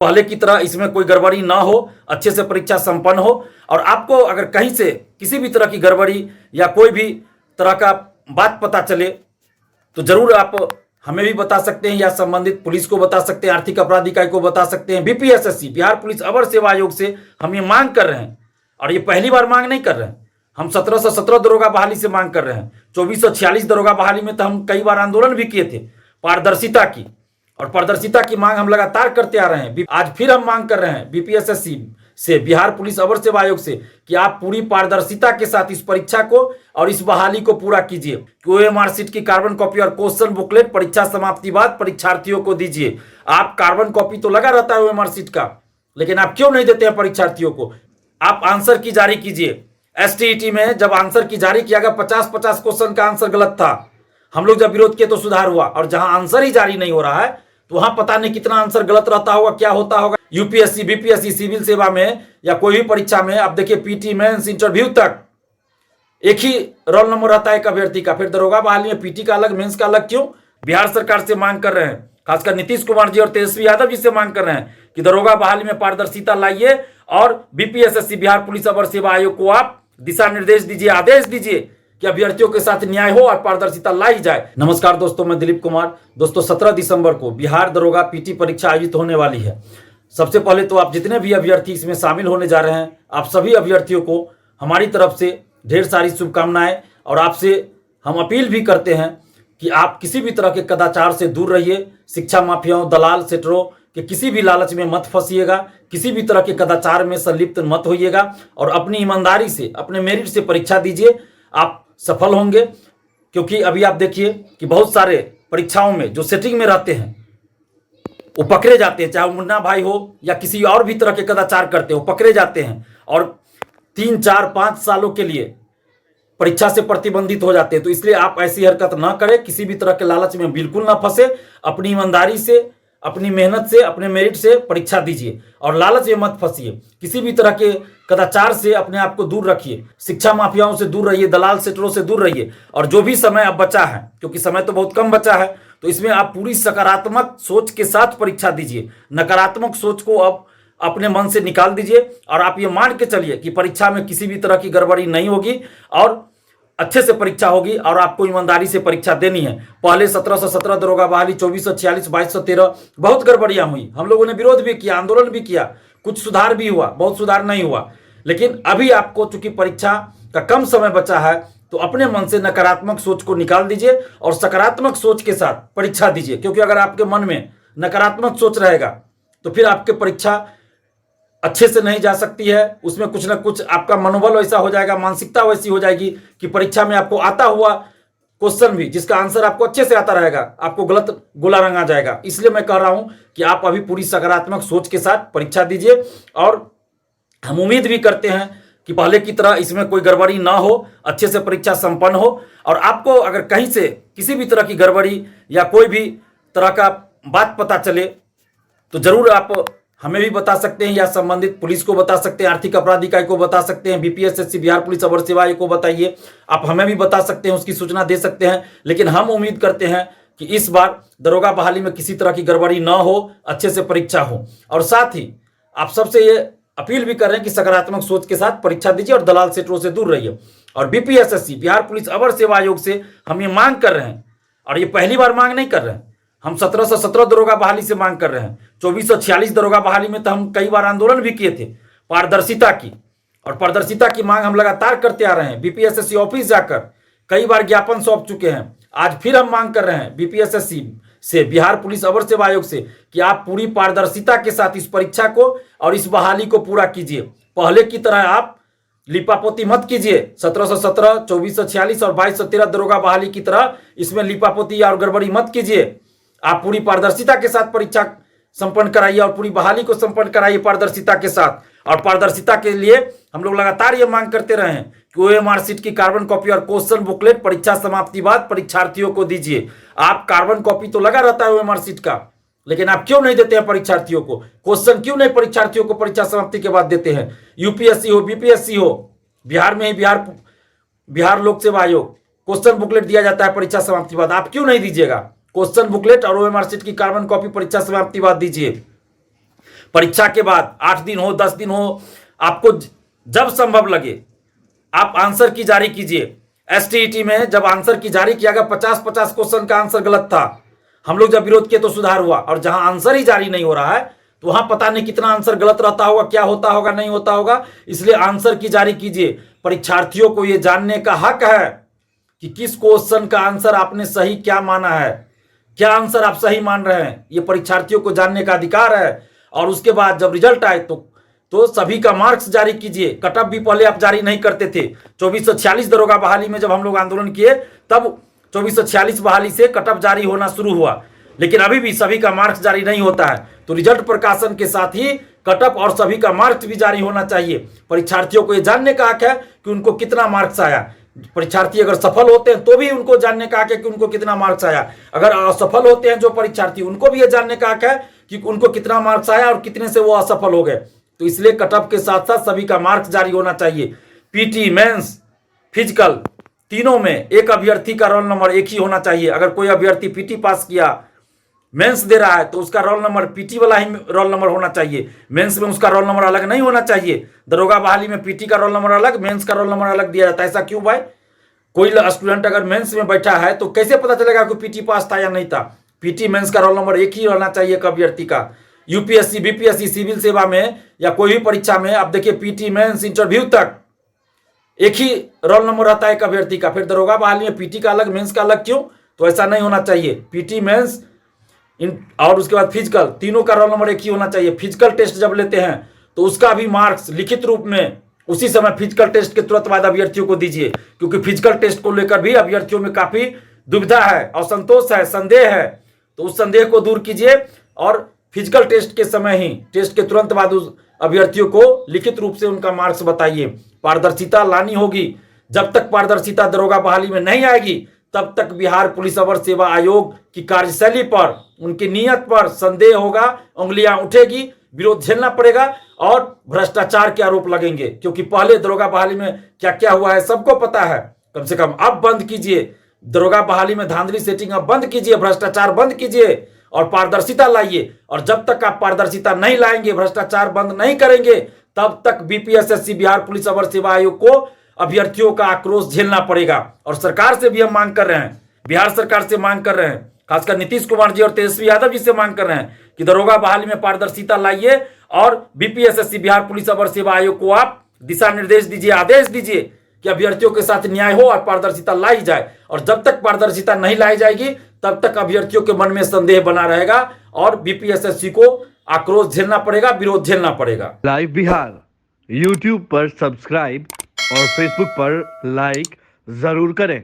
पहले की तरह इसमें कोई गड़बड़ी ना हो, अच्छे से परीक्षा संपन्न हो। और आपको अगर कहीं से किसी भी तरह की गड़बड़ी या कोई भी तरह का बात पता चले तो जरूर आप हमें भी बता सकते हैं या संबंधित पुलिस को बता सकते हैं, आर्थिक अपराध इकाई को बता सकते हैं। बीपीएसएससी बिहार पुलिस अवर सेवा आयोग से हम ये मांग कर रहे हैं, और ये पहली बार मांग नहीं कर रहे हैं। हम 1717 दरोगा बहाली से मांग कर रहे हैं। 2446 दरोगा बहाली में तो हम कई बार आंदोलन भी किए थे पारदर्शिता की, और पारदर्शिता की मांग हम लगातार करते आ रहे हैं। आज फिर हम मांग कर रहे हैं बीपीएसएससी से, बिहार पुलिस अवर सेवा आयोग से, कि आप पूरी पारदर्शिता के साथ इस परीक्षा को और इस बहाली को पूरा कीजिए। ओएमआर शीट की कार्बन कॉपी और क्वेश्चन बुकलेट परीक्षा समाप्ति बाद परीक्षार्थियों को दीजिए। आप कार्बन कॉपी तो लगा रहता है ओएमआर शीट का, लेकिन आप क्यों नहीं देते हैं परीक्षार्थियों को? आप आंसर की जारी कीजिए। एसटीईटी में जब आंसर की जारी किया गया 50-50 क्वेश्चन का आंसर गलत था। हम लोग जब विरोध किए तो सुधार हुआ, और जहां आंसर ही जारी नहीं हो रहा है तो वहां पता नहीं कितना आंसर गलत रहता होगा, क्या होता होगा। यूपीएससी, बीपीएससी, सिविल सेवा में या कोई भी परीक्षा में आप देखिए पीटी, मेंस, इंटरव्यू तक एक ही रोल नंबर रहता है एक अभ्यर्थी का। फिर दरोगा बहाली में पीटी का अलग, मेंस का अलग क्यों? बिहार सरकार से मांग कर रहे हैं, खासकर नीतीश कुमार जी और तेजस्वी यादव जी से मांग कर रहे हैं कि दरोगा बहाली में पारदर्शिता लाइए, और बीपीएसएससी बिहार पुलिस अवर सेवा आयोग को आप दिशा निर्देश दीजिए, आदेश दीजिए कि अभ्यर्थियों के साथ न्याय हो और पारदर्शिता लाई जाए। नमस्कार दोस्तों, मैं दिलीप कुमार। दोस्तों 17 दिसंबर को बिहार दरोगा पीटी परीक्षा आयोजित होने वाली है। सबसे पहले तो आप जितने भी अभ्यर्थी इसमें शामिल होने जा रहे हैं, आप सभी अभ्यर्थियों को हमारी तरफ से ढेर सारी शुभकामनाएं। और आपसे हम अपील भी करते हैं कि आप किसी भी तरह के कदाचार से दूर रहिए। शिक्षा माफियाओं, दलाल, सेटरों के किसी भी लालच में मत फंसिएगा, किसी भी तरह के कदाचार में संलिप्त मत होइएगा, और अपनी ईमानदारी से, अपने मेरिट से परीक्षा दीजिए। आप सफल होंगे, क्योंकि अभी आप देखिए कि बहुत सारे परीक्षाओं में जो सेटिंग में रहते हैं वो पकड़े जाते हैं, चाहे वो मुन्ना भाई हो या किसी और भी तरह के कदाचार करते हो, पकड़े जाते हैं और 3, 4, 5 सालों के लिए परीक्षा से प्रतिबंधित हो जाते हैं। तो इसलिए आप ऐसी हरकत ना करें, किसी भी तरह के लालच में बिल्कुल ना फंसे। अपनी ईमानदारी से, अपनी मेहनत से, अपने मेरिट से परीक्षा दीजिए और लालच में मत फंसिए। किसी भी तरह के कदाचार से अपने आप को दूर रखिए, शिक्षा माफियाओं से दूर रहिए, दलाल सेटरों से दूर रहिए। और जो भी समय अब बचा है, क्योंकि समय तो बहुत कम बचा है, तो इसमें आप पूरी सकारात्मक सोच के साथ परीक्षा दीजिए। नकारात्मक सोच को अब अपने मन से निकाल दीजिए, और आप ये मान के चलिए कि परीक्षा में किसी भी तरह की गड़बड़ी नहीं होगी और अच्छे से परीक्षा होगी, और आपको ईमानदारी से परीक्षा देनी है। पहले 1717 दरोगा बहाली, 2446, 2213 बहुत गड़बड़ियां हुई। हम लोगों ने विरोध भी किया, आंदोलन भी किया, कुछ सुधार भी हुआ, बहुत सुधार नहीं हुआ। लेकिन अभी आपको चूंकि परीक्षा का कम समय बचा है, तो अपने मन से नकारात्मक सोच को निकाल दीजिए और सकारात्मक सोच के साथ परीक्षा दीजिए। क्योंकि अगर आपके मन में नकारात्मक सोच रहेगा तो फिर आपके परीक्षा अच्छे से नहीं जा सकती है। उसमें कुछ ना कुछ आपका मनोबल वैसा हो जाएगा, मानसिकता वैसी हो जाएगी कि परीक्षा में आपको आता हुआ क्वेश्चन भी, जिसका आंसर आपको अच्छे से आता रहेगा, आपको गलत गोला रंगा जाएगा। इसलिए मैं कह रहा हूं कि आप अभी पूरी सकारात्मक सोच के साथ परीक्षा दीजिए, और हम उम्मीद भी करते हैं कि पहले की तरह इसमें कोई गड़बड़ी ना हो, अच्छे से परीक्षा संपन्न हो। और आपको अगर कहीं से किसी भी तरह की गड़बड़ी या कोई भी तरह का बात पता चले तो जरूर आप हमें भी बता सकते हैं या संबंधित पुलिस को बता सकते हैं, आर्थिक अपराध इकाई को बता सकते हैं, बीपीएसएससी बिहार पुलिस अवर सेवा आयोग को बताइए। आप हमें भी बता सकते हैं, उसकी सूचना दे सकते हैं। लेकिन हम उम्मीद करते हैं कि इस बार दरोगा बहाली में किसी तरह की गड़बड़ी ना हो, अच्छे से परीक्षा हो। और साथ ही आप सबसे ये अपील भी कर रहे हैं कि सकारात्मक सोच के साथ परीक्षा दीजिए और दलाल सेटरों से दूर रहिए। और बीपीएसएससी बिहार पुलिस अवर सेवा आयोग से हम ये मांग कर रहे हैं, और ये पहली बार मांग नहीं कर रहे हैं। हम 1717 दरोगा बहाली से मांग कर रहे हैं। 2446 दरोगा बहाली में तो हम कई बार आंदोलन भी किए थे पारदर्शिता की, और पारदर्शिता की मांग हम लगातार करते आ रहे हैं। बीपीएसएससी ऑफिस जाकर कई बार ज्ञापन सौंप चुके हैं। आज फिर हम मांग कर रहे हैं बीपीएसएससी से, बिहार पुलिस अवर सेवा आयोग से, कि आप पूरी पारदर्शिता के साथ इस परीक्षा को और इस बहाली को पूरा कीजिए। पहले की तरह आप लिपापोती मत कीजिए। 1717, 2446 और 2213 दरोगा बहाली की तरह इसमें लिपापोती और गड़बड़ी मत कीजिए। आप पूरी पारदर्शिता के साथ परीक्षा संपन्न कराइए और पूरी बहाली को संपन्न कराइए पारदर्शिता के साथ। और पारदर्शिता के लिए हम लोग लगातार ये मांग करते रहे हैं कि ओएमआर शीट की कार्बन कॉपी और क्वेश्चन बुकलेट परीक्षा समाप्ति बाद परीक्षार्थियों को दीजिए। आप कार्बन कॉपी तो लगा रहता है ओएमआर शीट का, लेकिन आप क्यों नहीं देते हैं परीक्षार्थियों को? क्वेश्चन क्यों नहीं परीक्षार्थियों को परीक्षा समाप्ति के बाद देते हैं? यूपीएससी हो, बीपीएससी हो, बिहार में ही बिहार लोक सेवा आयोग क्वेश्चन बुकलेट दिया जाता है परीक्षा समाप्ति बाद। आप क्यों नहीं दीजिएगा? क्वेश्चन बुकलेट और ओएमआर शीट की कार्बन कॉपी परीक्षा समाप्ति बाद दीजिए। परीक्षा के बाद 8 दिन हो 10 दिन हो, आपको जब संभव लगे आप आंसर की जारी कीजिए। एसटीईटी में जब आंसर की जारी किया गया 50-50 क्वेश्चन का आंसर गलत था। हम लोग जब विरोध किए तो सुधार हुआ, और जहां आंसर ही जारी नहीं हो रहा है तो वहां पता नहीं कितना आंसर गलत रहता होगा, क्या होता होगा, नहीं होता होगा। इसलिए आंसर की जारी कीजिए। परीक्षार्थियों को यह जानने का हक है कि किस क्वेश्चन का आंसर आपने सही क्या माना है, क्या आंसर आप सही मान रहे हैं, ये परीक्षार्थियों को जानने का अधिकार है। और उसके बाद जब रिजल्ट आए तो सभी का मार्क्स जारी कीजिए। कट ऑफ भी पहले आप जारी नहीं करते थे। 2446 दरोगा बहाली में जब हम लोग आंदोलन किए तब 2446 बहाली से कट ऑफ जारी होना शुरू हुआ, लेकिन अभी भी सभी का मार्क्स जारी नहीं होता है। तो रिजल्ट प्रकाशन के साथ ही कट ऑफ और सभी का मार्क्स भी जारी होना चाहिए। परीक्षार्थियों को यह जानने का हक है कि उनको कितना मार्क्स आया। परीक्षार्थी अगर सफल होते हैं तो भी उनको जानने का हक है कि उनको कितना मार्क्स आया। अगर असफल होते हैं जो परीक्षार्थी, उनको भी यह जानने का हक है कि उनको कितना मार्क्स आया और कितने से वो असफल हो गए। तो इसलिए कट ऑफ के साथ साथ सभी का मार्क्स जारी होना चाहिए। पीटी, मेंस, फिजिकल तीनों में एक अभ्यर्थी का रोल नंबर एक ही होना चाहिए। अगर कोई अभ्यर्थी पीटी पास किया, मेंस दे रहा है, तो उसका रोल नंबर पीटी वाला ही रोल नंबर होना चाहिए। मेंस में उसका रोल नंबर अलग नहीं होना चाहिए। दरोगा बहाली में पीटी का रोल नंबर अलग, मेंस का रोल नंबर अलग दिया जाता है। ऐसा क्यों भाई? कोई स्टूडेंट अगर मेंस में बैठा है तो कैसे पता चलेगा कि पीटी पास था या नहीं था? पीटी, मेंस का रोल नंबर एक ही रहना चाहिए एक अभ्यर्थी का। यूपीएससी, बीपीएससी, सिविल सेवा में या कोई भी परीक्षा में आप देखिए पीटी, मेंस, इंटरव्यू तक एक ही रोल नंबर रहता है एक अभ्यर्थी का। फिर दरोगा बहाली में पीटी का अलग, मेंस का अलग क्यों? तो ऐसा नहीं होना चाहिए। पीटी, मेंस और उसके बाद फिजिकल, तीनों का रोल नंबर एक ही होना चाहिए। फिजिकल टेस्ट जब लेते हैं तो उसका भी मार्क्स लिखित रूप में उसी समय फिजिकल टेस्ट के तुरंत बाद अभ्यर्थियों को दीजिए, क्योंकि फिजिकल टेस्ट को लेकर भी अभ्यर्थियों में काफी दुविधा है, असंतोष है, संदेह है। तो उस संदेह को दूर कीजिए और फिजिकल टेस्ट के समय ही, टेस्ट के तुरंत बाद उस अभ्यर्थियों को लिखित रूप से उनका मार्क्स बताइए। पारदर्शिता लानी होगी। जब तक पारदर्शिता दरोगा बहाली में नहीं आएगी तब तक बिहार पुलिस अवर सेवा आयोग की कार्यशैली पर, उनकी नीयत पर संदेह होगा, उंगलियां उठेगी, विरोध झेलना पड़ेगा और भ्रष्टाचार के आरोप लगेंगे। क्योंकि पहले दरोगा बहाली में क्या क्या हुआ है सबको पता है। कम से कम अब बंद कीजिए दरोगा बहाली में धांधली सेटिंग, अब बंद कीजिए, भ्रष्टाचार बंद कीजिए और पारदर्शिता लाइए। और जब तक आप पारदर्शिता नहीं लाएंगे, भ्रष्टाचार बंद नहीं करेंगे, तब तक बीपीएसएससी बिहार पुलिस अवर सेवा आयोग को अभ्यर्थियों का आक्रोश झेलना पड़ेगा। और सरकार से भी हम मांग कर रहे हैं, बिहार सरकार से मांग कर रहे हैं, खासकर नीतीश कुमार जी और तेजस्वी यादव जी से मांग कर रहे हैं कि दरोगा बहाली में पारदर्शिता लाइए और बीपीएसएससी बिहार पुलिस अवर सेवा आयोग को आप दिशा निर्देश दीजिए, आदेश दीजिए कि अभ्यर्थियों के साथ न्याय हो और पारदर्शिता लाई जाए। और जब तक पारदर्शिता नहीं लाई जाएगी तब तक अभ्यर्थियों के मन में संदेह बना रहेगा और बीपीएसएससी को आक्रोश झेलना पड़ेगा, विरोध झेलना पड़ेगा। लाइव बिहार यूट्यूब पर सब्सक्राइब और फेसबुक पर लाइक जरूर करें।